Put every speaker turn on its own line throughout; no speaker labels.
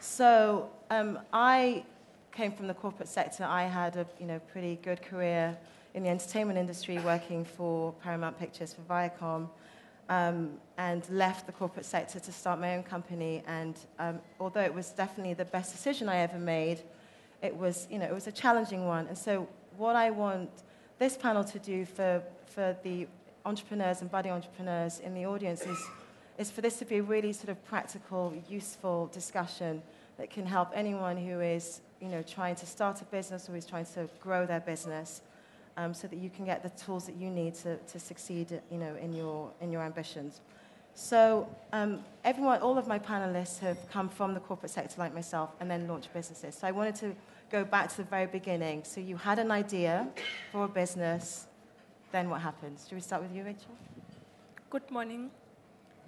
So I came from the corporate sector. I had a pretty good career in the entertainment industry, working for Paramount Pictures for Viacom, and left the corporate sector to start my own company. And although it was definitely the best decision I ever made, it was a challenging one. And so what I want this panel to do for the entrepreneurs and budding entrepreneurs in the audience is for this to be a really sort of practical, useful discussion that can help anyone who is trying to start a business or is trying to grow their business, so that you can get the tools that you need to succeed in your ambitions. So all of my panelists have come from the corporate sector like myself and then launched businesses. So I wanted to go back to the very beginning. So you had an idea for a business, then what happened? Should we start with you, Rachel?
Good morning,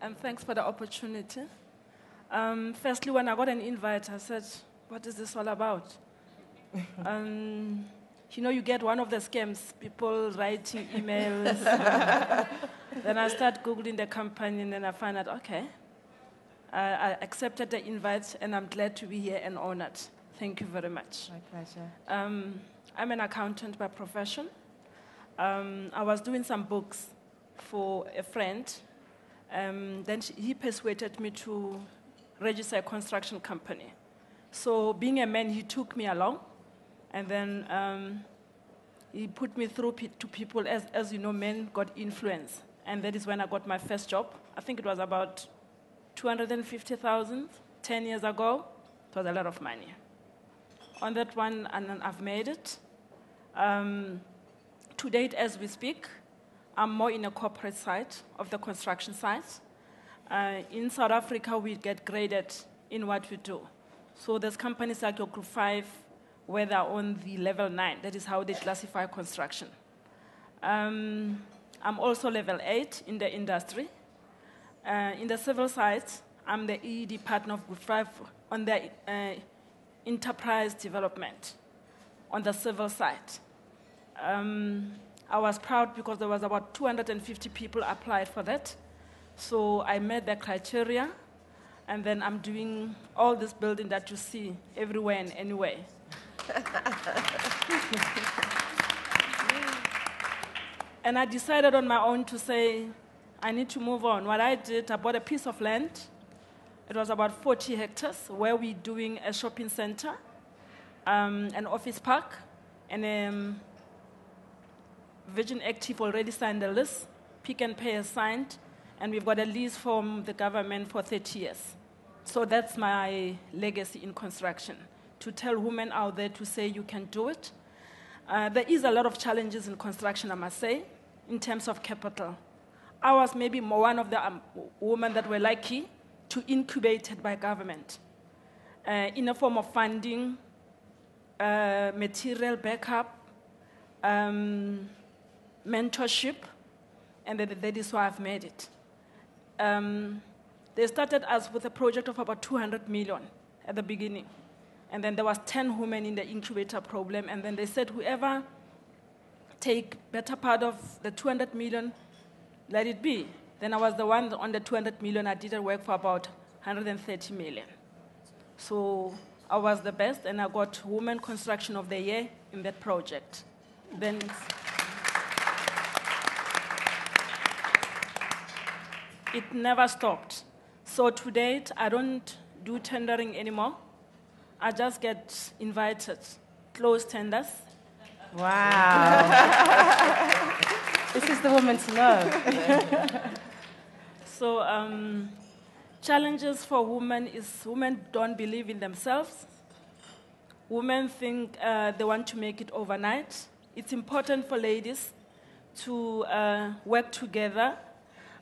and thanks for the opportunity. Firstly, when I got an invite, I said, what is this all about? You get one of the scams, people writing emails. Then I start Googling the company, and then I find out, okay, I accepted the invite, and I'm glad to be here and honored. Thank you very much.
My pleasure.
I'm an accountant by profession. I was doing some books for a friend. Then he persuaded me to register a construction company. So being a man, he took me along. And then he put me through to people. As you know, men got influence. And that is when I got my first job. I think it was about 250,000 10 years ago. It was a lot of money. On that one, and I've made it. To date, as we speak, I'm more in a corporate side of the construction side. In South Africa, we get graded in what we do. So there's companies like your Group 5, where they're on the level 9. That is how they classify construction. I'm also level 8 in the industry. In the civil side, I'm the EED partner of Group 5 on the enterprise development on the civil side. I was proud because there was about 250 people applied for that. So I met the criteria, and then I'm doing all this building that you see everywhere and anywhere. And I decided on my own to say, I need to move on. What I did, I bought a piece of land. It was about 40 hectares, where we're doing a shopping center, an office park, and Virgin Active already signed the lease. Pick and Pay has signed, and we've got a lease from the government for 30 years. So that's my legacy in construction, to tell women out there to say you can do it. There is a lot of challenges in construction, I must say, in terms of capital. I was maybe one of the women that were lucky to incubated by government in a form of funding, material backup, mentorship, and that is why I've made it. They started us with a project of about 200 million at the beginning. And then there was 10 women in the incubator program, and then they said, whoever take better part of the 200 million, let it be. Then I was the one on the 200 million. I did work for about 130 million. So I was the best, and I got Women Construction of the Year in that project. Then it never stopped. So to date, I don't do tendering anymore. I just get invited, close tenders.
Wow. This is the woman to know.
So challenges for women is women don't believe in themselves. Women think they want to make it overnight. It's important for ladies to work together.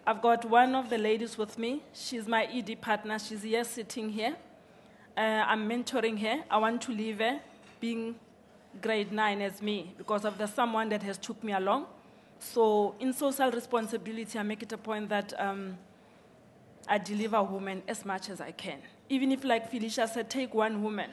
I've got one of the ladies with me. She's my ED partner. She's here sitting here. I'm mentoring her. I want to leave her being grade 9 as me because of the someone that has took me along. So in social responsibility, I make it a point that I deliver women as much as I can. Even if, like Felicia said, take one woman.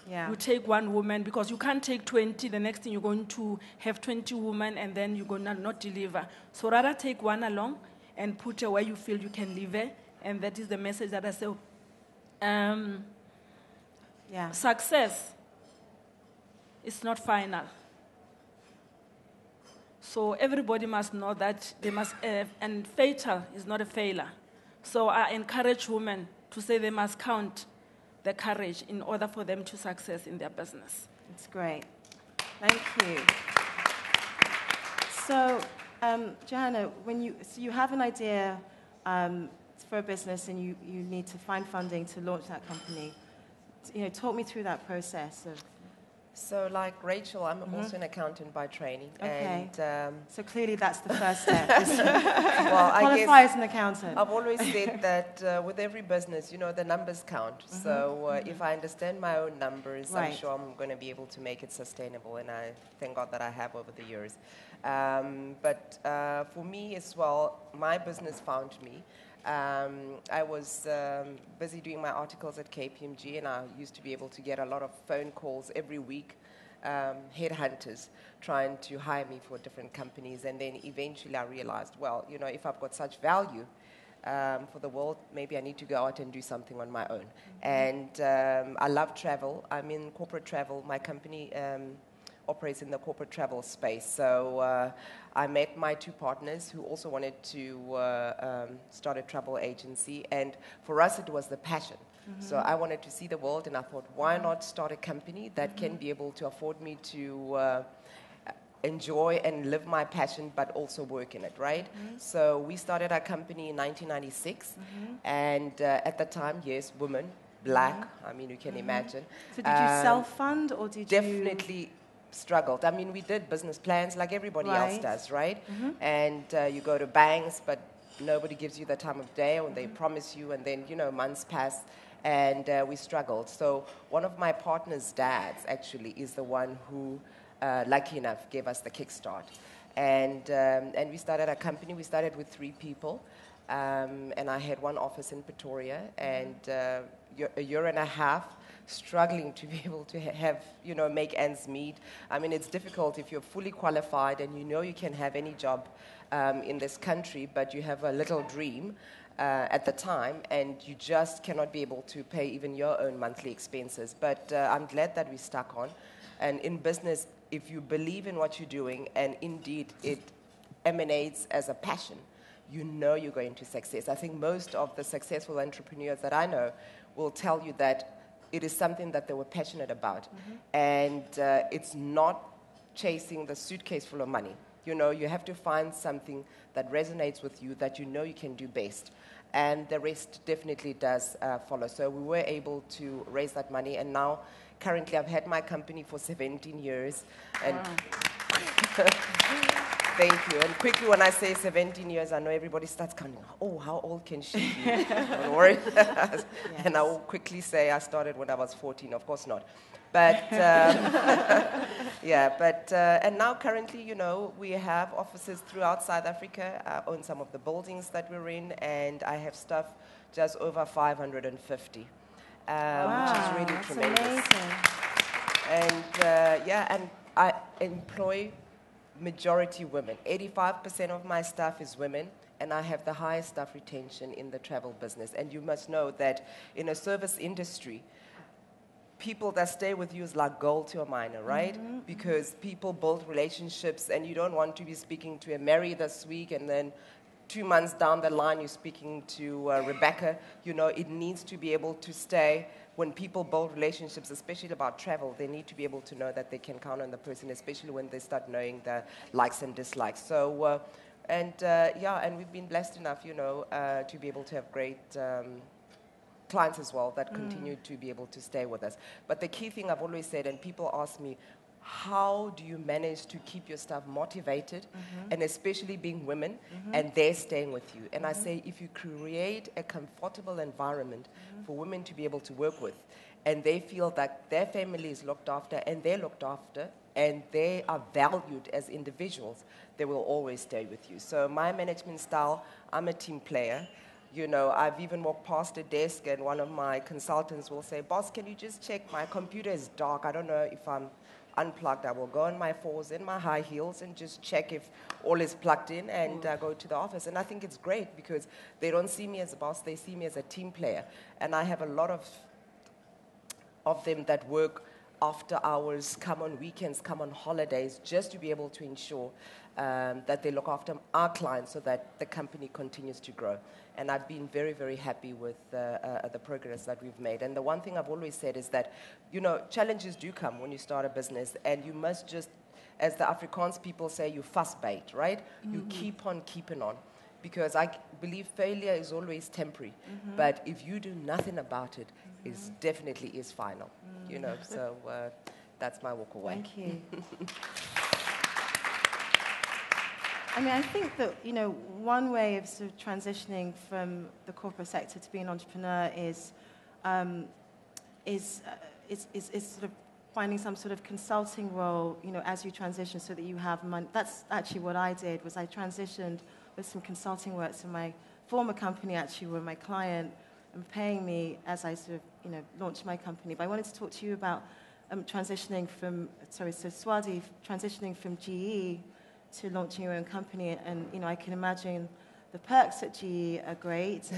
Yeah.
You take one woman because you can't take 20. The next thing you're going to have 20 women and then you're going to not deliver. So rather take one along and put her where you feel you can leave her. And that is the message that I say.
Yeah.
Success is not final. So everybody must know that they must, and fatal is not a failure. So I encourage women to say they must count the courage in order for them to success in their business.
That's great. Thank you. So, Johanna, so you have an idea for a business and you need to find funding to launch that company. Talk me through that process of.
So, like Rachel, I'm also an accountant by training.
Okay.
And,
so clearly that's the first step.
well, I
qualify
guess
as an accountant.
I've always said that with every business, the numbers count. So if I understand my own numbers,
Right.
I'm sure I'm going to be able to make it sustainable. And I thank God that I have over the years. But for me as well, my business found me. I was busy doing my articles at KPMG, and I used to be able to get a lot of phone calls every week, headhunters trying to hire me for different companies. And then eventually I realized, well, if I've got such value for the world, maybe I need to go out and do something on my own. And I love travel. I'm in corporate travel. My company operates in the corporate travel space. So I met my two partners who also wanted to start a travel agency. And for us, it was the passion. So I wanted to see the world, and I thought, why not start a company that can be able to afford me to enjoy and live my passion, but also work in it, right? So we started our company in 1996. And at the time, yes, women, black, I mean, you can imagine.
So did you self-fund or did you?
Definitely struggled. I mean, we did business plans like everybody else does, right? And you go to banks, but nobody gives you the time of day, or they promise you, and then, months pass, and we struggled. So one of my partner's dads actually is the one who, lucky enough, gave us the kickstart. And we started a company. We started with 3 people, and I had one office in Pretoria, and a year and a half struggling to be able to have, make ends meet. I mean, it's difficult if you're fully qualified and you can have any job in this country, but you have a little dream at the time, and you just cannot be able to pay even your own monthly expenses. But I'm glad that we stuck on. And in business, if you believe in what you're doing, and indeed it emanates as a passion, you're going to success. I think most of the successful entrepreneurs that I know will tell you that it is something that they were passionate about. And it's not chasing the suitcase full of money. You have to find something that resonates with you, that you can do best. And the rest definitely does follow. So we were able to raise that money. And now, currently, I've had my company for 17 years. And thank you. And quickly, when I say 17 years, I know everybody starts counting. Oh, how old can she be? Don't worry. Yes. And I will quickly say I started when I was 14. Of course not. But, and now currently, we have offices throughout South Africa. I own some of the buildings that we're in, and I have staff just over 550, which is really
that's
tremendous.
Amazing.
And, and I employ majority women. 85% of my staff is women, and I have the highest staff retention in the travel business. And you must know that in a service industry, people that stay with you is like gold to a miner, right? Because people build relationships, and you don't want to be speaking to a Mary this week, and then 2 months down the line you're speaking to Rebecca. It needs to be able to stay. When people build relationships, especially about travel, they need to be able to know that they can count on the person, especially when they start knowing the likes and dislikes. So, and we've been blessed enough, to be able to have great clients as well that continue to be able to stay with us. But the key thing I've always said, and people ask me, how do you manage to keep your staff motivated, and especially being women, and they're staying with you? And I say, if you create a comfortable environment for women to be able to work with, and they feel that their family is looked after, and they're looked after, and they are valued as individuals, they will always stay with you. So my management style, I'm a team player. I've even walked past a desk, and one of my consultants will say, boss, can you just check? My computer is dark. I don't know if I'm unplugged. I will go on my 4s in my high heels and just check if all is plugged in, and go to the office. And I think it's great because they don't see me as a boss. They see me as a team player. And I have a lot of of them that work after hours, come on weekends, come on holidays, just to be able to ensure that they look after our clients so that the company continues to grow. And I've been very, very happy with the progress that we've made. And the one thing I've always said is that, you know, challenges do come when you start a business, and you must just, as the Afrikaans people say, you vasbyt, right? Mm-hmm. You keep on keeping on. Because I believe failure is always temporary. Mm-hmm. But if you do nothing about it, it definitely is final. You know, so that's my walk away.
Thank you. I mean, I think that, you know, one way of sort of transitioning from the corporate sector to being an entrepreneur is sort of finding some sort of consulting role, you know, as you transition, so that you have money. That's actually what I did. Was I transitioned with some consulting work to my former company, actually, where my client paying me as I sort of, you know, launched my company. But I wanted to talk to you about transitioning from, Swati, transitioning from GE to launching your own company. And, you know, I can imagine the perks at GE are great,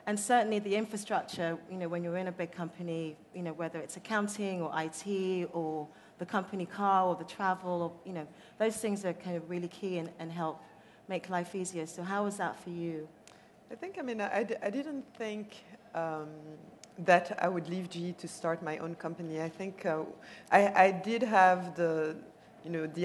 and certainly the infrastructure, you know, when you're in a big company, you know, whether it's accounting or IT or the company car or the travel, or, you know, those things are kind of really key and help make life easier. So how was that for you?
I think, I mean, I didn't think that I would leave GE to start my own company. I think I did have the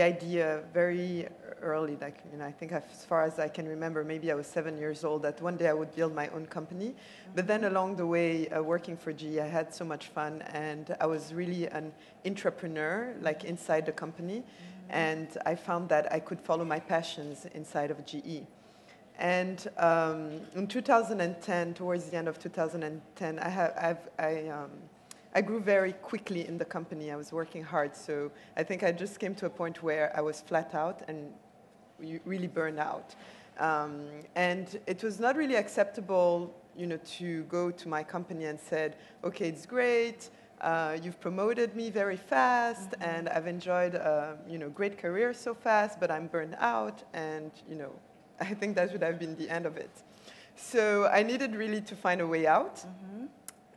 idea very early, like, you know, I think as far as I can remember, maybe I was 7 years old, that one day I would build my own company. Mm-hmm. But then along the way, working for GE, I had so much fun, and I was really an entrepreneur, like inside the company. Mm-hmm. And I found that I could follow my passions inside of GE. And in 2010, towards the end of 2010, I grew very quickly in the company. I was working hard, so I think I just came to a point where I was flat out and really burned out. And it was not really acceptable, you know, to go to my company and said, okay, it's great, you've promoted me very fast, mm-hmm. and I've enjoyed, you know, great career so fast, but I'm burned out, and, you know, I think that would have been the end of it. So I needed really to find a way out. Mm-hmm.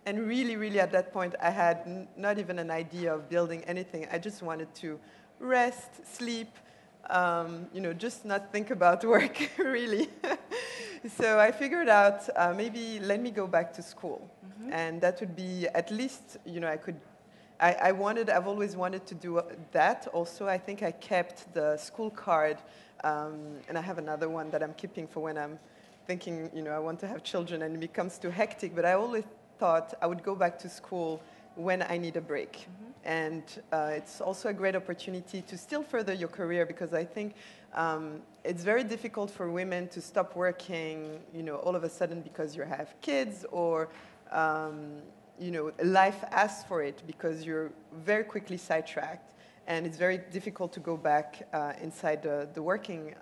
And really, really at that point, I had not even an idea of building anything. I just wanted to rest, sleep, you know, just not think about work, really. So I figured out, maybe let me go back to school. Mm-hmm. And that would be at least, you know, I've always wanted to do that. Also, I think I kept the school card, and I have another one that I'm keeping for when I'm thinking, you know, I want to have children and it becomes too hectic. But I always thought I would go back to school when I need a break. Mm-hmm. And it's also a great opportunity to still further your career, because I think it's very difficult for women to stop working, you know, all of a sudden because you have kids, or you know, life asks for it, because you're very quickly sidetracked, and it's very difficult to go back inside the working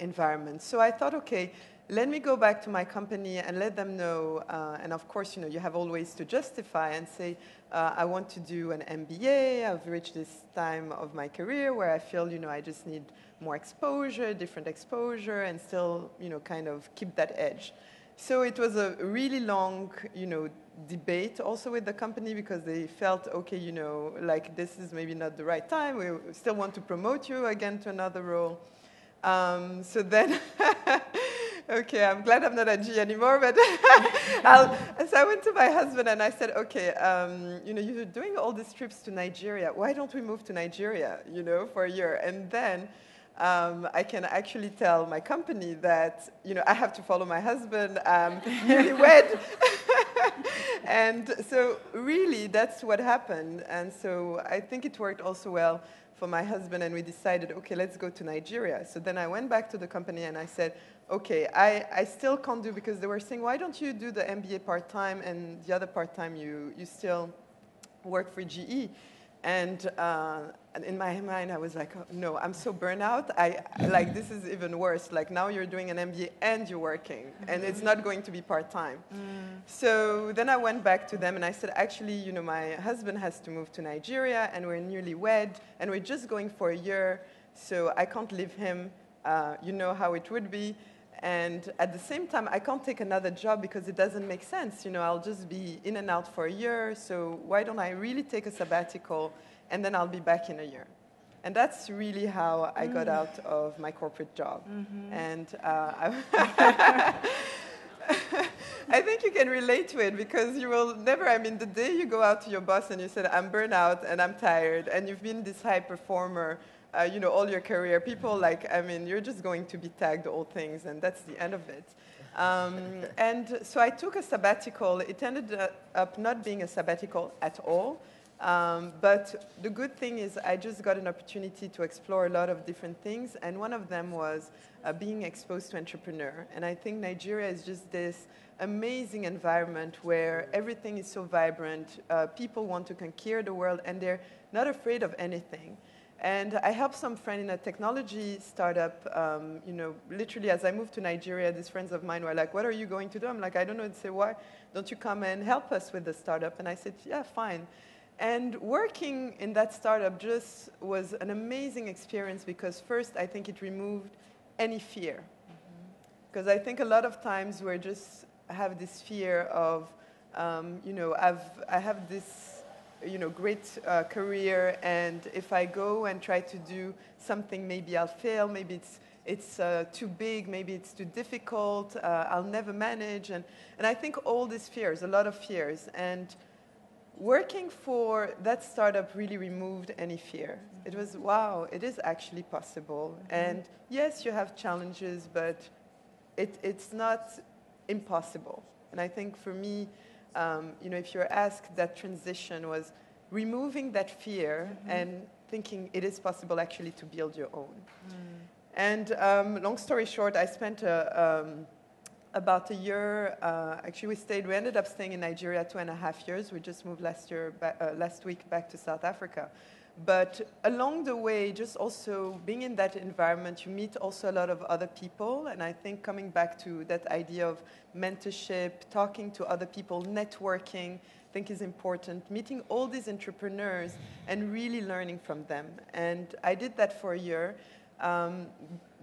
environment. So I thought, okay, let me go back to my company and let them know, and of course, you know, you have always to justify and say, I want to do an MBA, I've reached this time of my career where I feel, you know, I just need more exposure, different exposure, and still, you know, kind of keep that edge. So it was a really long, you know, debate also with the company, because they felt, okay, you know, like this is maybe not the right time. We still want to promote you again to another role. So then, okay, I'm glad I'm not at G anymore, but so I went to my husband and I said, okay, you know, you're doing all these trips to Nigeria. Why don't we move to Nigeria, you know, for a year? And then I can actually tell my company that, you know, I have to follow my husband, newlywed. And so really that's what happened. And so I think it worked also well for my husband, and we decided, okay, let's go to Nigeria. So then I went back to the company and I said, okay, I still can't do, because they were saying, why don't you do the MBA part-time, and the other part-time you still work for GE? And in my mind, I was like, oh, no, I'm so burnt out. Like, this is even worse. Like, now you're doing an MBA and you're working, and it's not going to be part-time. So then I went back to them and I said, actually, you know, my husband has to move to Nigeria, and we're newlywed, and we're just going for a year, so I can't leave him. You know how it would be. And at the same time, I can't take another job because it doesn't make sense. I'll just be in and out for a year. So why don't I really take a sabbatical and then I'll be back in a year? And that's really how I got out of my corporate job. And I think you can relate to it because you will never, the day you go out to your boss and you said, I'm burnt out and I'm tired, and you've been this high performer, all your career, people you're just going to be tagged all things, and that's the end of it. And so I took a sabbatical. It ended up not being a sabbatical at all. But the good thing is I just got an opportunity to explore a lot of different things, and one of them was being exposed to entrepreneur. And I think Nigeria is just this amazing environment where everything is so vibrant, people want to conquer the world, and they're not afraid of anything. And I helped some friend in a technology startup, literally as I moved to Nigeria, these friends of mine were like, what are you going to do? I'm like, I don't know. They'd say, why don't you come and help us with the startup? And I said, yeah, fine. And working in that startup just was an amazing experience because first, I think it removed any fear. Because I think a lot of times we just have this fear of, I have this, great career, and if I go and try to do something, maybe I'll fail, maybe it's too big, maybe it's too difficult, I'll never manage. And I think all these fears, a lot of fears. And working for that startup really removed any fear. It was, wow, it is actually possible. And yes, you have challenges, but it's not impossible. And I think for me, if you're asked, that transition was removing that fear and thinking it is possible actually to build your own. And long story short, I spent about a year. Actually, we ended up staying in Nigeria 2.5 years. We just moved last week back to South Africa. But along the way, just also being in that environment, you meet also a lot of other people. And I think coming back to that idea of mentorship, talking to other people, networking, I think is important. Meeting all these entrepreneurs and really learning from them. And I did that for a year.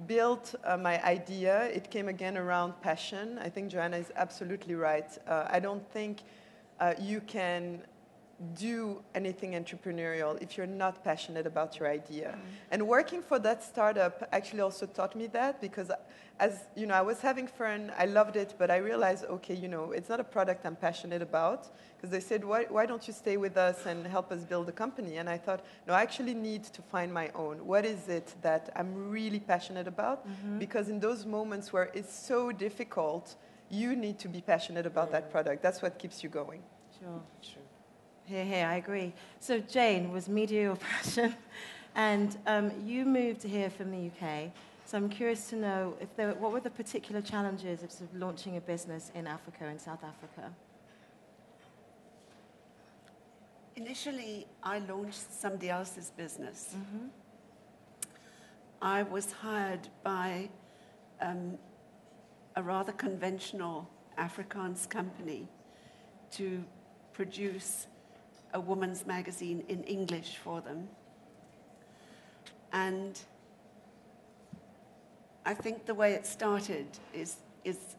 Built my idea. It came again around passion. I think Joanna is absolutely right. I don't think you can do anything entrepreneurial if you're not passionate about your idea. And working for that startup actually also taught me that, because as I was having fun, I loved it, but I realized, okay, it's not a product I'm passionate about, because they said, why don't you stay with us and help us build a company? And I thought, no, I actually need to find my own. What is it that I'm really passionate about? Because in those moments where it's so difficult, you need to be passionate about that product. That's what keeps you going.
Sure. Here, I agree. So Jane, was media your passion? And you moved here from the UK. So I'm curious to know what were the particular challenges of sort of launching a business in Africa, in South Africa?
Initially, I launched somebody else's business. I was hired by a rather conventional Afrikaans company to produce a woman's magazine in English for them. And I think the way it started is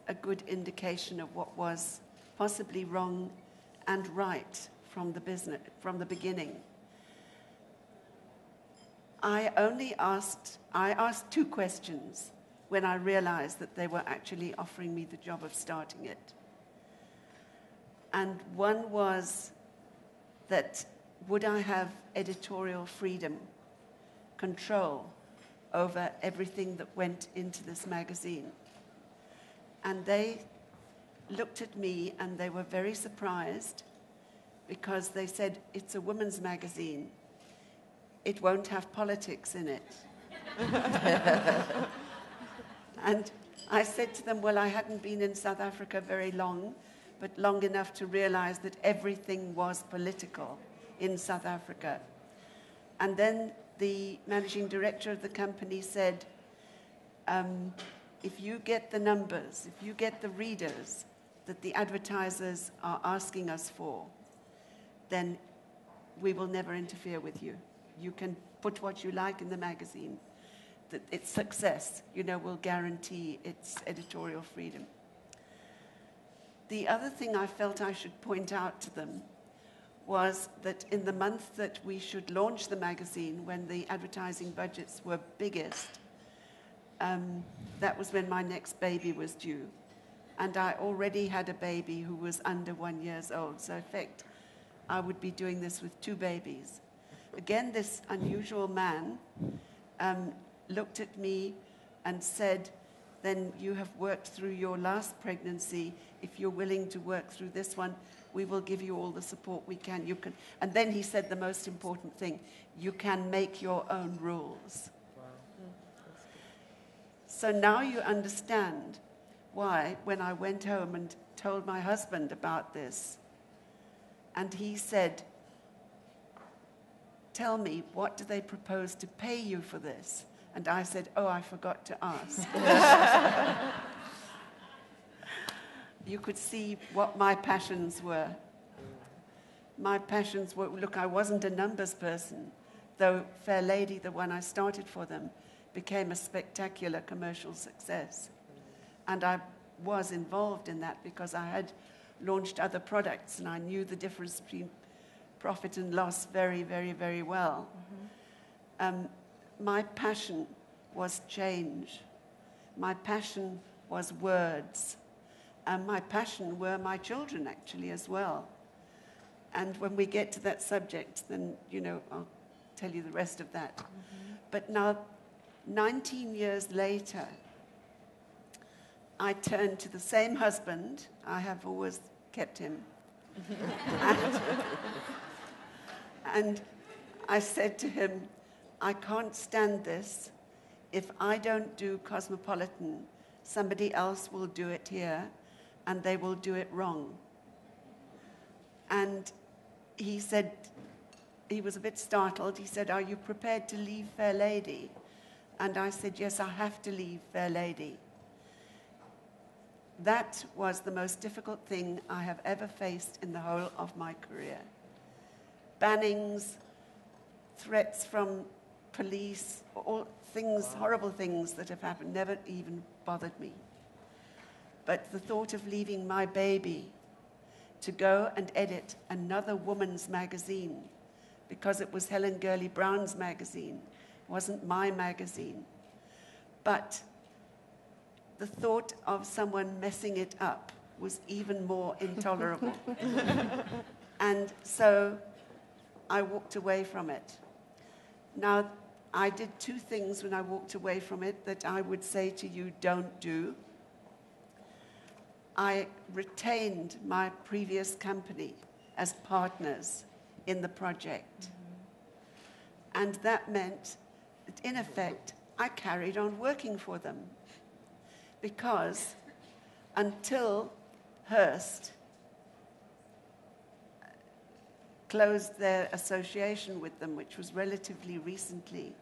a good indication of what was possibly wrong and right from the beginning. I asked 2 questions when I realized that they were actually offering me the job of starting it. And one was that would I have editorial freedom, control over everything that went into this magazine? And they looked at me and they were very surprised, because they said, it's a women's magazine. It won't have politics in it. And I said to them, well, I hadn't been in South Africa very long, but long enough to realize that everything was political in South Africa. And then the managing director of the company said, if you get the numbers, if you get the readers that the advertisers are asking us for, then we will never interfere with you. You can put what you like in the magazine. that its success, will guarantee its editorial freedom. The other thing I felt I should point out to them was that in the month that we should launch the magazine, when the advertising budgets were biggest, that was when my next baby was due. And I already had a baby who was under 1 year old. So in fact, I would be doing this with 2 babies. Again, this unusual man looked at me and said, then you have worked through your last pregnancy. If you're willing to work through this one, we will give you all the support we can. You can. And then he said the most important thing, you can make your own rules.
Wow.
So now you understand why, when I went home and told my husband about this, and he said, tell me, what do they propose to pay you for this? And I said, oh, I forgot to ask. You could see what my passions were. My passions were, look, I wasn't a numbers person, though Fair Lady, the one I started for them, became a spectacular commercial success. And I was involved in that because I had launched other products and I knew the difference between profit and loss very, very, very well. Mm-hmm. My passion was change. My passion was words. And my passion were my children, actually, as well. And when we get to that subject, then, I'll tell you the rest of that. Mm-hmm. But now, 19 years later, I turned to the same husband. I have always kept him. And I said to him, I can't stand this. If I don't do Cosmopolitan, somebody else will do it here, and they will do it wrong. And he said, he was a bit startled. He said, are you prepared to leave Fair Lady? And I said, yes, I have to leave Fair Lady. That was the most difficult thing I have ever faced in the whole of my career. Bannings, threats from police, all things, horrible things that have happened, never even bothered me. But the thought of leaving my baby to go and edit another woman's magazine, because it was Helen Gurley Brown's magazine, wasn't my magazine. But the thought of someone messing it up was even more intolerable. And so I walked away from it. Now, I did 2 things when I walked away from it that I would say to you, don't do. I retained my previous company as partners in the project. Mm-hmm. And that meant that, in effect, I carried on working for them. Because until Hearst closed their association with them, which was relatively recently,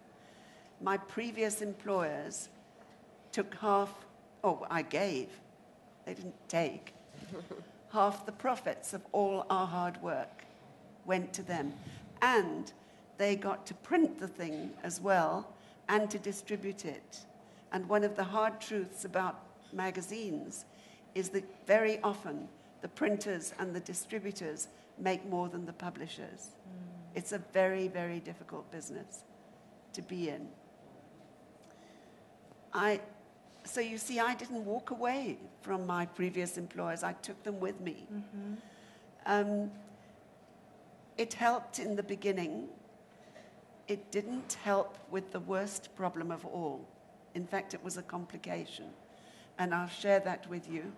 my previous employers took I gave, they didn't take, half the profits of all our hard work went to them. And they got to print the thing as well and to distribute it. And one of the hard truths about magazines is that very often the printers and the distributors make more than the publishers. It's a very, very difficult business to be in. So you see, I didn't walk away from my previous employers. I took them with me. Mm-hmm. It helped in the beginning. It didn't help with the worst problem of all. In fact, it was a complication. And I'll share that with you.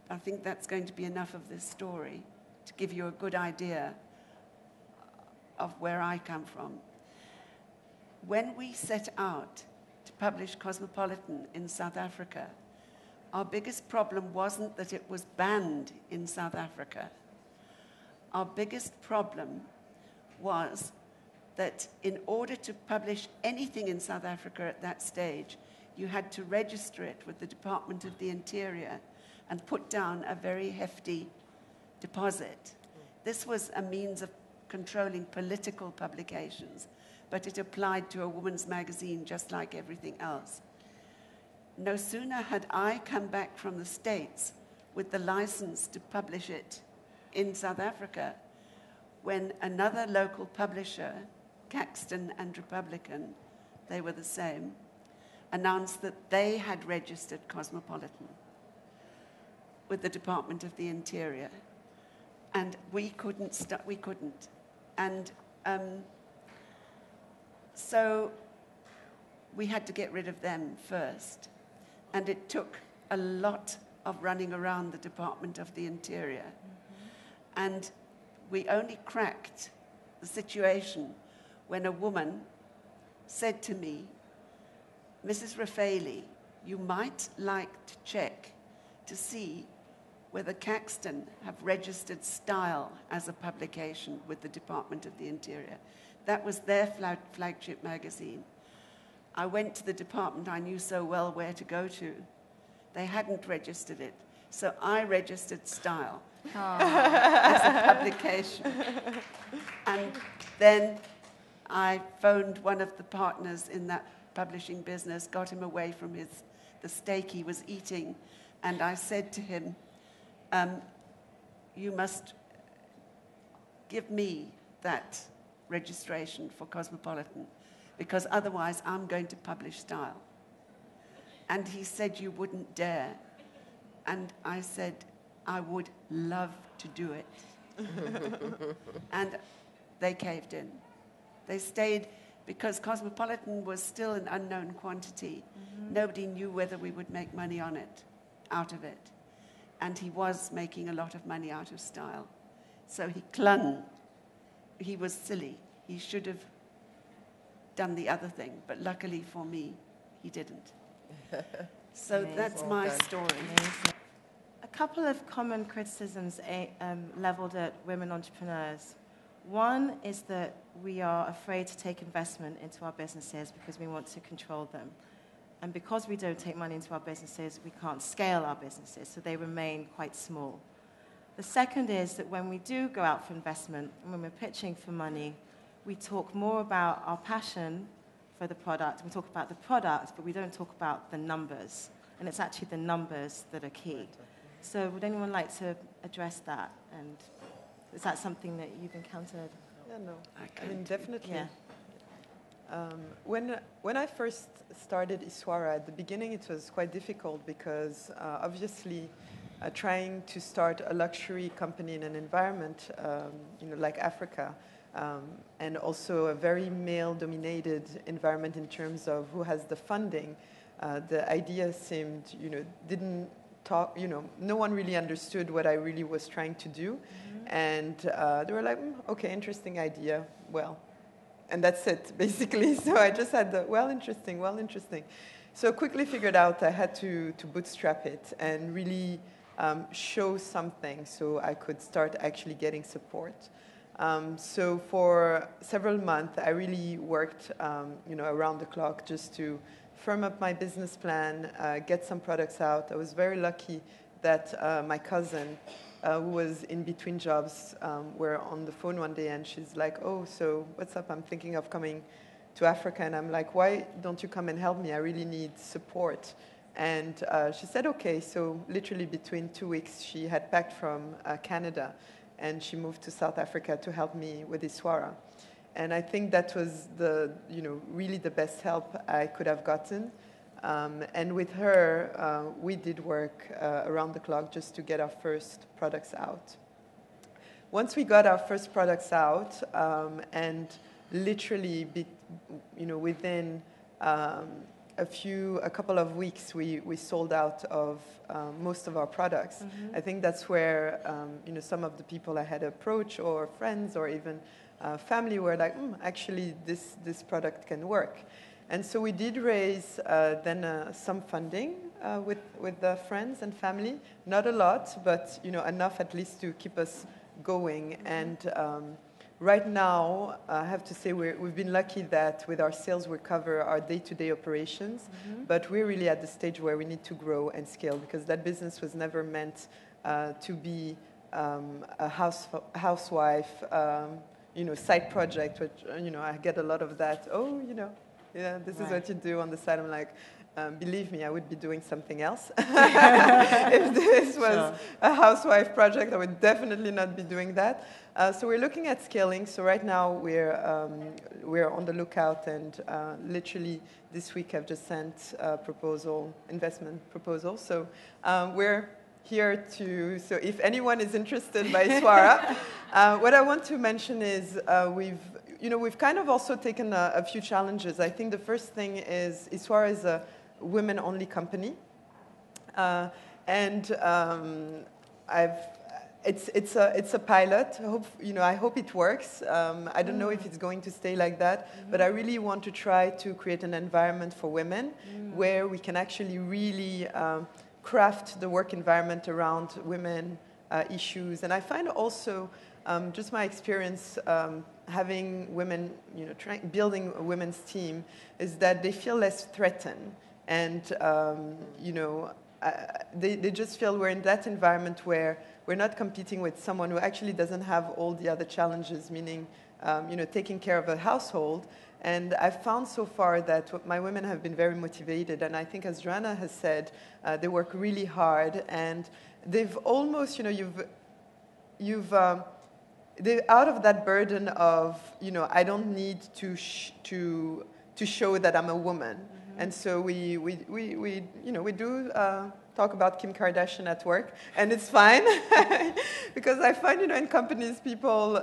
I think that's going to be enough of this story to give you a good idea of where I come from. When we set out to publish Cosmopolitan in South Africa, our biggest problem wasn't that it was banned in South Africa. Our biggest problem was that in order to publish anything in South Africa at that stage, you had to register it with the Department of the Interior and put down a very hefty deposit. This was a means of controlling political publications. but it applied to a woman's magazine just like everything else. No sooner had I come back from the States with the license to publish it in South Africa when another local publisher, Caxton and Republican, they were the same, announced that they had registered Cosmopolitan with the Department of the Interior. And we couldn't. And so we had to get rid of them first. And it took a lot of running around the Department of the Interior. And we only cracked the situation when a woman said to me, Mrs. Raffaeli, you might like to check to see whether Caxton have registered Style as a publication with the Department of the Interior. That was their flagship magazine. I went to the department I knew so well where to go to. They hadn't registered it. So I registered Style as a publication. And then I phoned one of the partners in that publishing business, got him away from the steak he was eating, and I said to him, you must give me that registration for Cosmopolitan, because otherwise I'm going to publish Style. And he said, you wouldn't dare. And I said, I would love to do it. And they caved in. They stayed because Cosmopolitan was still an unknown quantity. Nobody knew whether we would make money on it, out of it. And he was making a lot of money out of Style. So he clung. He was silly. He should have done the other thing. But luckily for me, he didn't. So
Amazing.
that's my story.
Amazing. A couple of common criticisms leveled at women entrepreneurs. One is that we are afraid to take investment into our businesses because we want to control them. And because we don't take money into our businesses, we can't scale our businesses, so they remain quite small. The second is that when we do go out for investment, and when we're pitching for money, we talk more about our passion for the product. We talk about the product, but we don't talk about the numbers. And it's actually the numbers that are key. So would anyone like to address that? And is that something that you've encountered?
Yeah, no. I mean, definitely.
Yeah.
When I first started Iswara, at the beginning it was quite difficult because obviously trying to start a luxury company in an environment like Africa, and also a very male-dominated environment in terms of who has the funding, the idea seemed, didn't talk, no one really understood what I really was trying to do. And they were like, okay, interesting idea, well. And that's it, basically. So I just had the, well, interesting. So quickly figured out I had to bootstrap it and really show something so I could start actually getting support. So for several months, I really worked, around the clock just to firm up my business plan, get some products out. I was very lucky that my cousin, who was in between jobs, were on the phone one day, and she's like, oh, so what's up? I'm thinking of coming to Africa. And I'm like, why don't you come and help me? I really need support. And she said, okay. So literally between 2 weeks, she had packed from Canada, and she moved to South Africa to help me with Iswara. And I think that was really the best help I could have gotten. And with her, we did work around the clock just to get our first products out. Once we got our first products out, and literally, within a couple of weeks, we sold out of most of our products. I think that's where some of the people I had approached, or friends, or even family, were like, actually, this product can work. And so we did raise then some funding with the friends and family. Not a lot, but enough at least to keep us going. And right now, I have to say we've been lucky that with our sales we cover our day-to-day operations. But we're really at the stage where we need to grow and scale, because that business was never meant to be a housewife side project, which, I get a lot of that. Oh, yeah, this is what you do on the side. I'm like, believe me, I would be doing something else. If this was a housewife project, I would definitely not be doing that. So we're looking at scaling. So right now we're on the lookout, and literally this week I've just sent a investment proposal. So we're here so if anyone is interested by Iswara, what I want to mention is we've kind of also taken a few challenges. I think the first thing is Iswara is a women-only company, and it's a pilot. I hope it works. I don't know if it's going to stay like that, but I really want to try to create an environment for women where we can actually really craft the work environment around women issues. And I find also, just my experience having women, building a women's team, is that they feel less threatened. And, they just feel we're in that environment where we're not competing with someone who actually doesn't have all the other challenges, meaning, taking care of a household. And I've found so far that my women have been very motivated. And I think, as Joanna has said, they work really hard. And they've almost, they're out of that burden of, I don't need to show that I'm a woman. And so we do talk about Kim Kardashian at work, and it's fine because I find, in companies, people,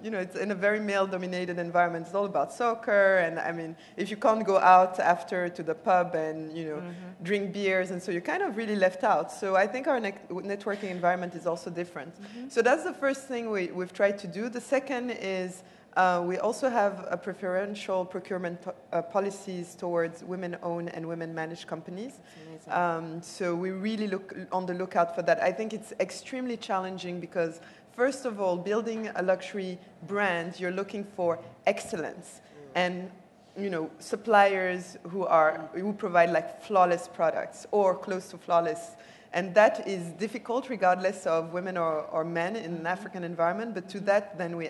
it's in a very male-dominated environment. It's all about soccer, and I mean, if you can't go out after to the pub and drink beers, and so you're kind of really left out. So I think our networking environment is also different. So that's the first thing we've tried to do. The second is we also have a preferential procurement policies towards women-owned and women-managed companies. So we really look on the lookout for that. I think it's extremely challenging because, first of all, building a luxury brand, you're looking for excellence and suppliers who provide like flawless products or close to flawless. And that is difficult regardless of women or men in an African environment. But to that, then we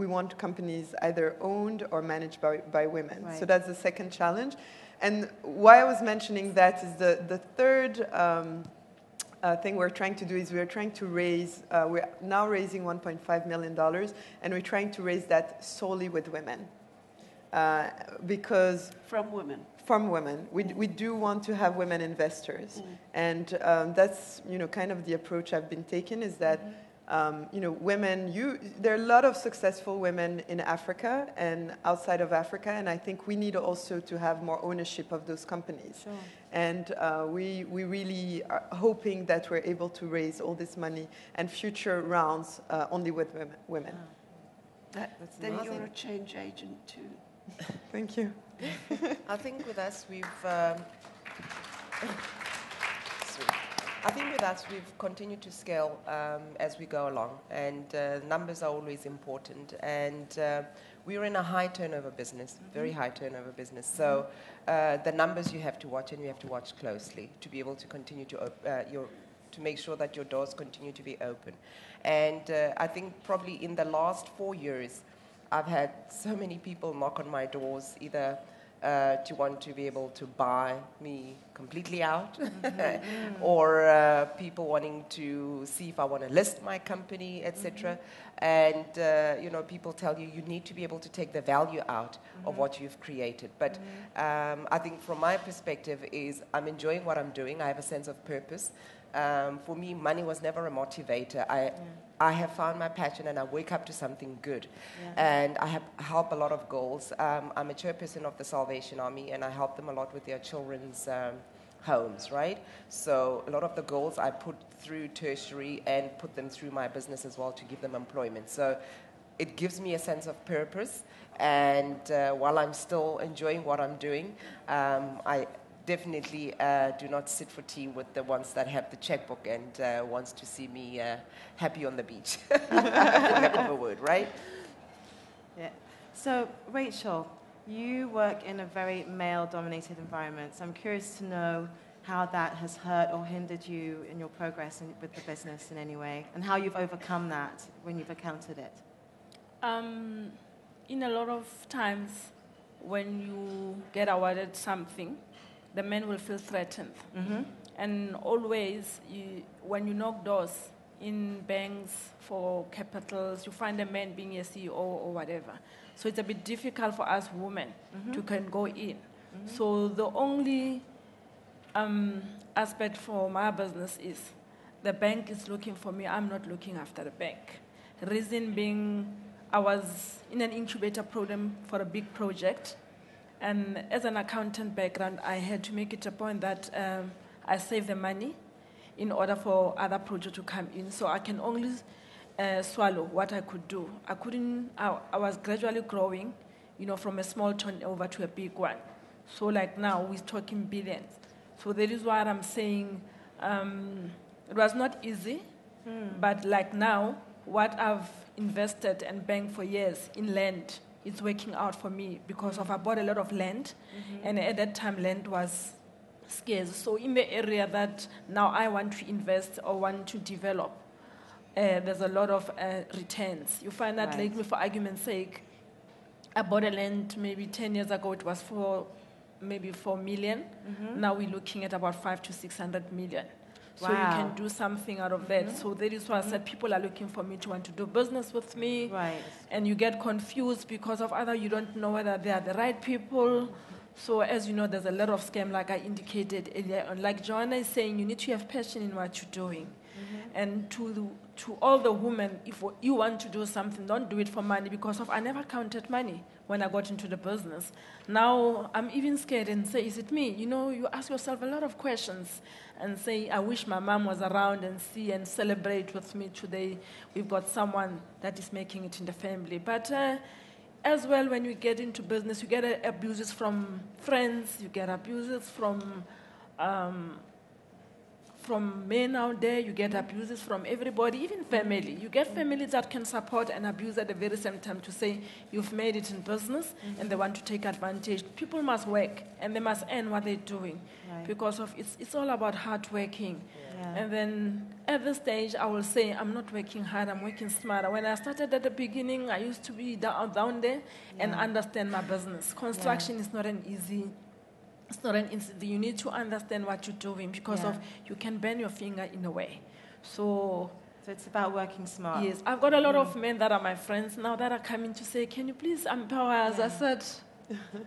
want companies either owned or managed by women. Right. So that's the second challenge. And why I was mentioning that is the third thing we're trying to do is we're trying to raise, we're now raising $1.5 million, and we're trying to raise that solely with women. Because
from women.
From women. We do want to have women investors. And that's, kind of the approach I've been taking is that women, there are a lot of successful women in Africa and outside of Africa, and I think we need also to have more ownership of those companies. Sure. And we really are hoping that we're able to raise all this money and future rounds only with women.
Wow. Then you're a change agent too.
Thank you.
I think with us we've continued to scale as we go along, and numbers are always important. And we're in a high turnover business, very high turnover business. So the numbers you have to watch, and you have to watch closely to be able to continue to make sure that your doors continue to be open. And I think probably in the last 4 years, I've had so many people knock on my doors, either to want to be able to buy me completely out, or people wanting to see if I want to list my company, etc. And people tell you need to be able to take the value out of what you've created. But I think from my perspective is I'm enjoying what I'm doing. I have a sense of purpose. For me, money was never a motivator. I have found my passion, and I wake up to something good. And I help a lot of girls. I'm a chairperson of the Salvation Army, and I help them a lot with their children's homes, right? So a lot of the girls I put through tertiary and put them through my business as well to give them employment. So it gives me a sense of purpose. And while I'm still enjoying what I'm doing, I definitely do not sit for tea with the ones that have the checkbook and wants to see me happy on the beach. For lack of a word, right?
Yeah. So, Rachel, you work in a very male-dominated environment. So I'm curious to know how that has hurt or hindered you in your progress with the business in any way, and how you've overcome that when you've encountered it.
In a lot of times, when you get awarded something, the men will feel threatened. And always, when you knock doors in banks for capitals, you find a man being a CEO or whatever. So it's a bit difficult for us women to can go in. So the only aspect for my business is the bank is looking for me, I'm not looking after the bank. Reason being, I was in an incubator program for a big project, and as an accountant background, I had to make it a point that I save the money in order for other projects to come in, so I can only swallow what I could do. I was gradually growing, from a small turnover to a big one. So like now, we're talking billions. So that is why I'm saying it was not easy, but like now, what I've invested and banked for years in land, it's working out for me because I bought a lot of land, and at that time, land was scarce. So in the area that now I want to invest or want to develop, there's a lot of returns. You find that, like me, for argument's sake, I bought a land maybe 10 years ago, it was for maybe 4 million. Now we're looking at about 500 to 600 million. So you can do something out of that. So that is why I said people are looking for me to want to do business with me.
Right.
And you get confused because of either you don't know whether they are the right people. So as you know, there's a lot of scam, like I indicated earlier. Like Joanna is saying, you need to have passion in what you're doing. And to all the women, if you want to do something, don't do it for money, because I never counted money when I got into the business. Now I'm even scared and say, is it me? You ask yourself a lot of questions and say, I wish my mom was around and see and celebrate with me today. We've got someone that is making it in the family. But as well, when you get into business, you get abuses from friends, you get abuses from men out there, you get abuses from everybody, even family. You get families that can support and abuse at the very same time to say you've made it in business and they want to take advantage. People must work and they must earn what they're doing because of it's all about hard working. And then at this stage, I will say I'm not working hard, I'm working smarter. When I started at the beginning, I used to be down there and understand my business. Construction is not an easy. It's not an easy. You need to understand what you're doing because you can bend your finger in a way. So
it's about working smart.
Yes, I've got a lot of men that are my friends now that are coming to say, can you please empower us? I said,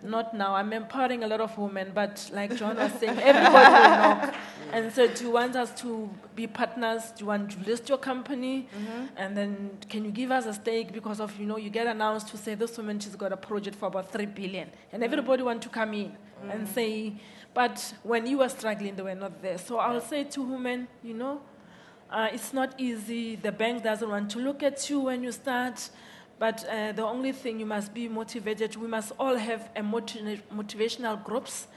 not now. I'm empowering a lot of women, but like John was saying, everybody will knock. And so do you want us to be partners? Do you want to list your company? And then can you give us a stake? Because of, you get announced to say this woman, she's got a project for about 3 billion. And everybody want to come in and say, but when you were struggling, they were not there. So I'll say to women, it's not easy. The bank doesn't want to look at you when you start. But the only thing, you must be motivated. We must all have a motivational groups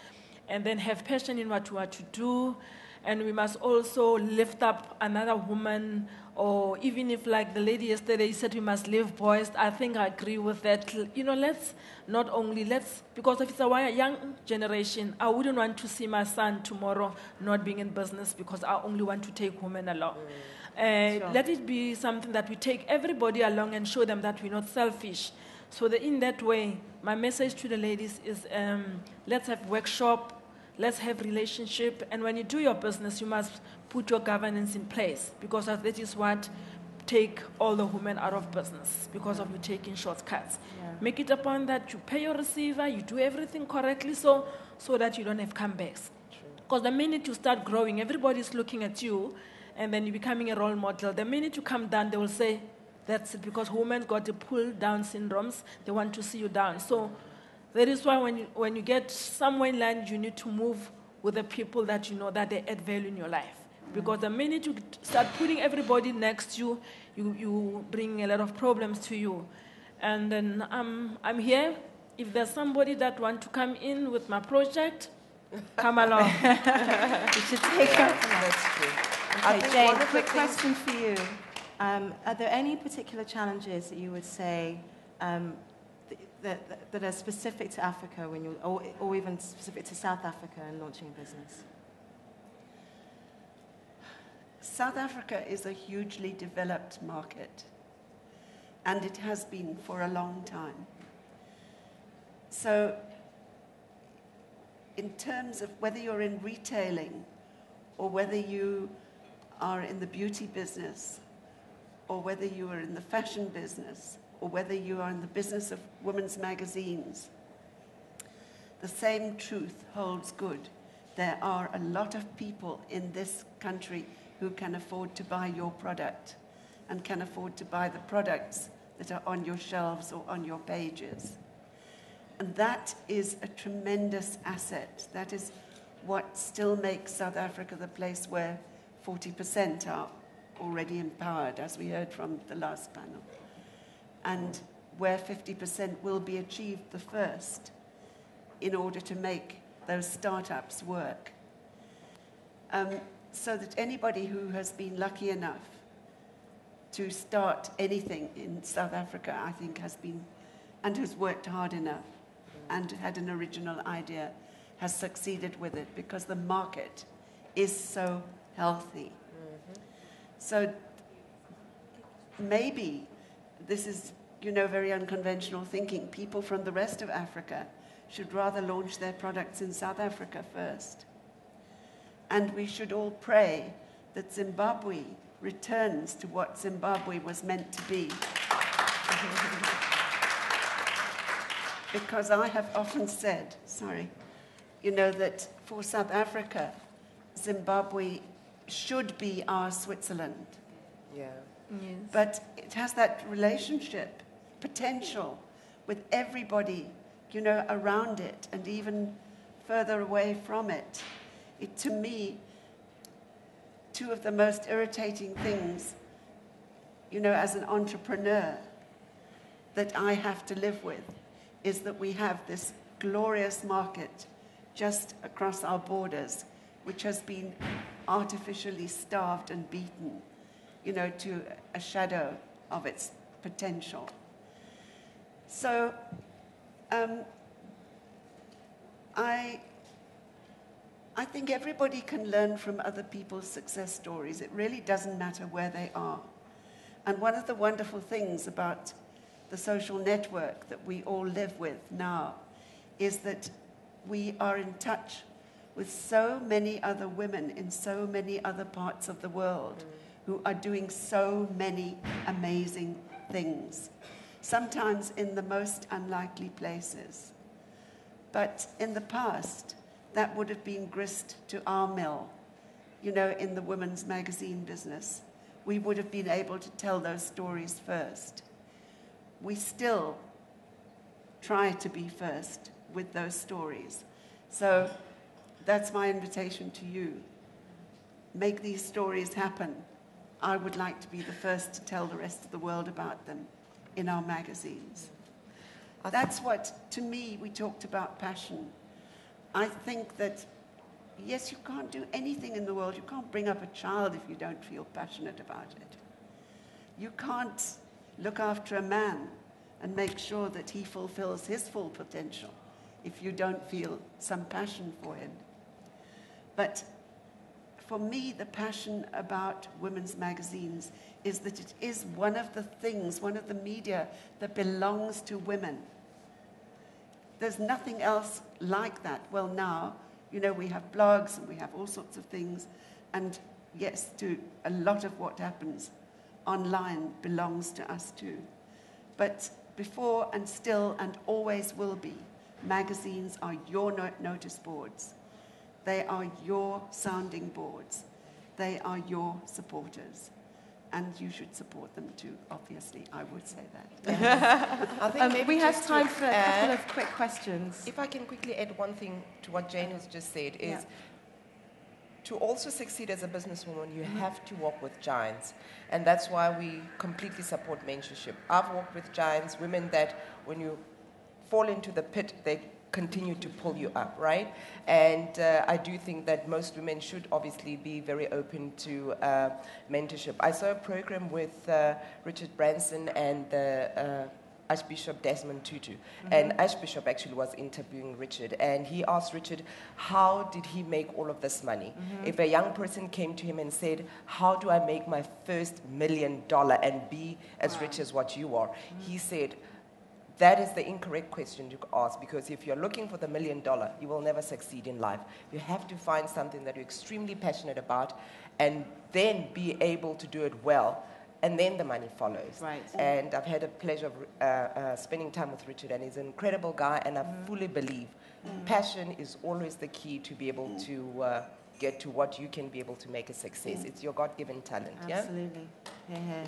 and then have passion in what you want to do. And we must also lift up another woman, or even if, like the lady yesterday said, we must live boys. I think I agree with that. Because if it's a young generation, I wouldn't want to see my son tomorrow not being in business because I only want to take women along. Let it be something that we take everybody along and show them that we're not selfish. So in that way, my message to the ladies is let's have workshop, let's have relationship, and when you do your business, you must put your governance in place, because that is what take all the women out of business, because of you taking shortcuts. Make it a point that you pay your receiver, you do everything correctly so that you don't have comebacks. Because the minute you start growing, everybody's looking at you, and then you're becoming a role model. The minute you come down, they will say, that's it, because women got the pull-down syndromes. They want to see you down. So that is why when you get somewhere in land, you need to move with the people that you know that they add value in your life. Because the minute you start putting everybody next to you, you bring a lot of problems to you. And then I'm here. If there's somebody that wants to come in with my project, come along.
You should take up.
That's true.
Okay, Jane, quick question for you. Are there any particular challenges that you would say that are specific to Africa or even specific to South Africa in launching a business?
South Africa is a hugely developed market. and it has been for a long time. So in terms of whether you're in retailing or whether you are in the beauty business or whether you are in the fashion business or whether you are in the business of women's magazines, the same truth holds good. There are a lot of people in this country who can afford to buy your product and can afford to buy the products that are on your shelves or on your pages. And that is a tremendous asset. That is what still makes South Africa the place where 40% are already empowered, as we heard from the last panel, and where 50% will be achieved the first in order to make those startups work. So that anybody who has been lucky enough to start anything in South Africa, I think, has been, and who's worked hard enough and had an original idea, has succeeded with it because the market is so healthy. Mm-hmm. So maybe this is, very unconventional thinking. People from the rest of Africa should rather launch their products in South Africa first. And we should all pray that Zimbabwe returns to what Zimbabwe was meant to be. Because I have often said, that for South Africa, Zimbabwe should be our Switzerland.
Yeah.
Yes.
But it has that relationship, potential, with everybody, around it and even further away from it. To me, two of the most irritating things, as an entrepreneur, that I have to live with is that we have this glorious market just across our borders, which has been artificially starved and beaten, to a shadow of its potential. So, I think everybody can learn from other people's success stories. It really doesn't matter where they are. And one of the wonderful things about the social network that we all live with now is that we are in touch with so many other women in so many other parts of the world who are doing so many amazing things, sometimes in the most unlikely places. But in the past, that would have been grist to our mill, in the women's magazine business. We would have been able to tell those stories first. We still try to be first with those stories. So that's my invitation to you. Make these stories happen. I would like to be the first to tell the rest of the world about them in our magazines. That's what, to me, we talked about passion. I think that, yes, you can't do anything in the world. You can't bring up a child if you don't feel passionate about it. You can't look after a man and make sure that he fulfills his full potential if you don't feel some passion for him. But for me, the passion about women's magazines is that it is one of the things, one of the media that belongs to women. There's nothing else like that. Well, now, we have blogs and we have all sorts of things. And yes, a lot of what happens online belongs to us too. But before and still and always will be, magazines are your notice boards. They are your sounding boards. They are your supporters. And you should support them too, obviously. I would say that.
Yes.
I think maybe
we have
just
time
to
for a couple of quick questions.
If I can quickly add one thing to what Jane has just said, is to also succeed as a businesswoman, you have to walk with giants. And that's why we completely support mentorship. I've walked with giants, women that when you fall into the pit, they continue to pull you up, right? And I do think that most women should obviously be very open to mentorship. I saw a program with Richard Branson and the Archbishop Desmond Tutu. And Archbishop actually was interviewing Richard, and he asked Richard, how did he make all of this money? If a young person came to him and said, how do I make my first $1 million and be as rich as what you are? He said, that is the incorrect question you ask, because if you're looking for the $1 million, you will never succeed in life. You have to find something that you're extremely passionate about and then be able to do it well. And then the money follows.
Right.
And I've had a pleasure of spending time with Richard, and he's an incredible guy, and I fully believe passion is always the key to be able to get to what you can be able to make a success. It's your God-given talent,
Absolutely. Yeah, yeah.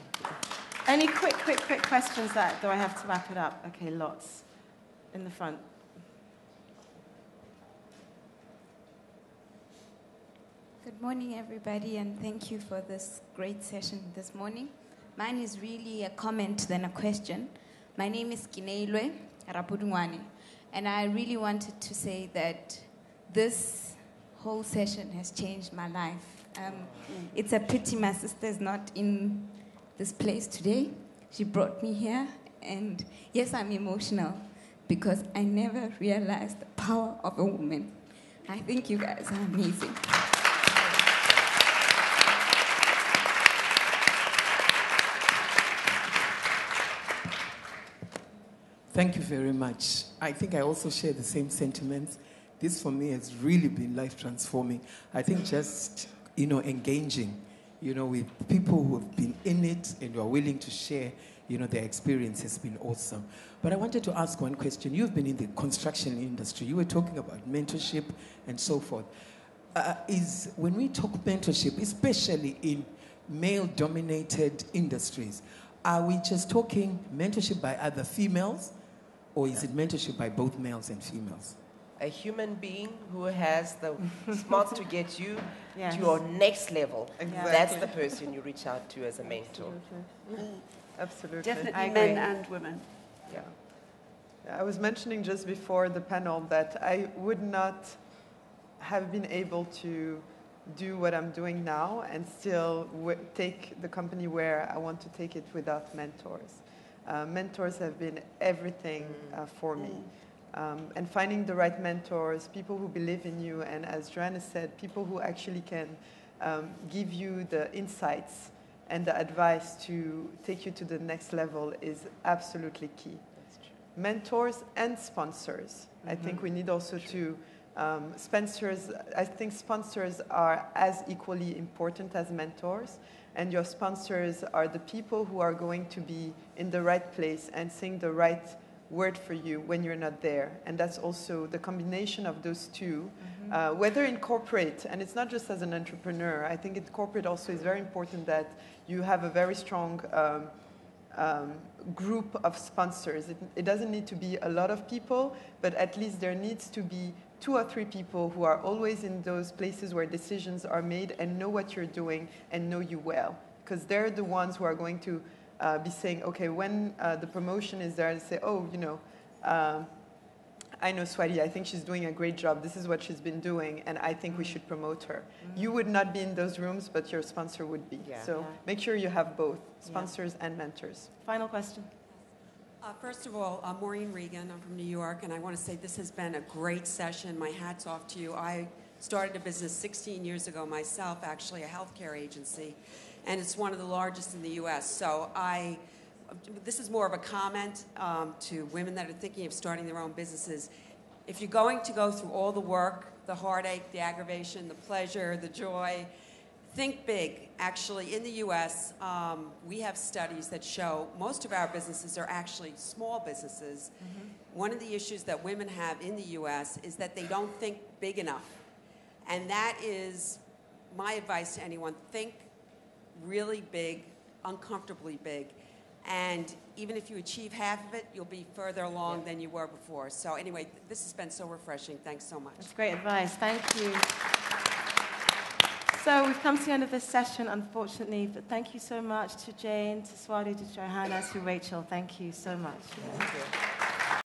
Any quick questions that, do I have to wrap it up? Okay, lots. In the front.
Good morning, everybody, and thank you for this great session this morning. Mine is really a comment than a question. My name is Kineilwe Rapudungwane, and I really wanted to say that this whole session has changed my life. It's a pity my sister is not in this place today. She brought me here, and yes, I'm emotional because I never realized the power of a woman. I think you guys are amazing.
Thank you very much. I think I also share the same sentiments. This for me has really been life transforming. I think just, engaging, with people who have been in it and who are willing to share, their experience has been awesome. But I wanted to ask one question. You've been in the construction industry. You were talking about mentorship and so forth. When we talk mentorship, especially in male-dominated industries, are we just talking mentorship by other females, or is it mentorship by both males and females?
A human being who has the smarts to get you to your next level.
Exactly.
That's the person you reach out to as a mentor.
Absolutely.
Definitely men and women.
Yeah.
I was mentioning just before the panel that I would not have been able to do what I'm doing now and still take the company where I want to take it without mentors. Mentors have been everything for me. And finding the right mentors, people who believe in you, and as Joanna said, people who actually can give you the insights and the advice to take you to the next level is absolutely key.
That's true.
Mentors and sponsors. I think we need also to sponsors. I think sponsors are as equally important as mentors, and your sponsors are the people who are going to be in the right place and saying the right word for you when you're not there. And that's also the combination of those two, whether in corporate, and it's not just as an entrepreneur. I think in corporate also is very important that you have a very strong group of sponsors. It doesn't need to be a lot of people, but at least there needs to be 2 or 3 people who are always in those places where decisions are made and know what you're doing and know you well. Because they're the ones who are going to be saying, okay, when the promotion is there, they say, oh, I know Swati, I think she's doing a great job. This is what she's been doing, and I think we should promote her. You would not be in those rooms, but your sponsor would be.
Yeah.
So make sure you have both, sponsors and mentors.
Final question.
First of all, I'm Maureen Regan. I'm from New York, and I want to say this has been a great session. My hat's off to you. I started a business 16 years ago myself, actually a healthcare agency, and it's one of the largest in the U.S. So this is more of a comment to women that are thinking of starting their own businesses. If you're going to go through all the work, the heartache, the aggravation, the pleasure, the joy, think big. Actually, in the U.S., we have studies that show most of our businesses are actually small businesses. One of the issues that women have in the U.S. is that they don't think big enough. And that is my advice to anyone. Think really big, uncomfortably big. And even if you achieve half of it, you'll be further along than you were before. So anyway, this has been so refreshing. Thanks so much.
That's great advice. Thank you. So we've come to the end of this session, unfortunately, but thank you so much to Jane, to Swati, to Johanna, to Rachel. Thank you so much.
Thank you.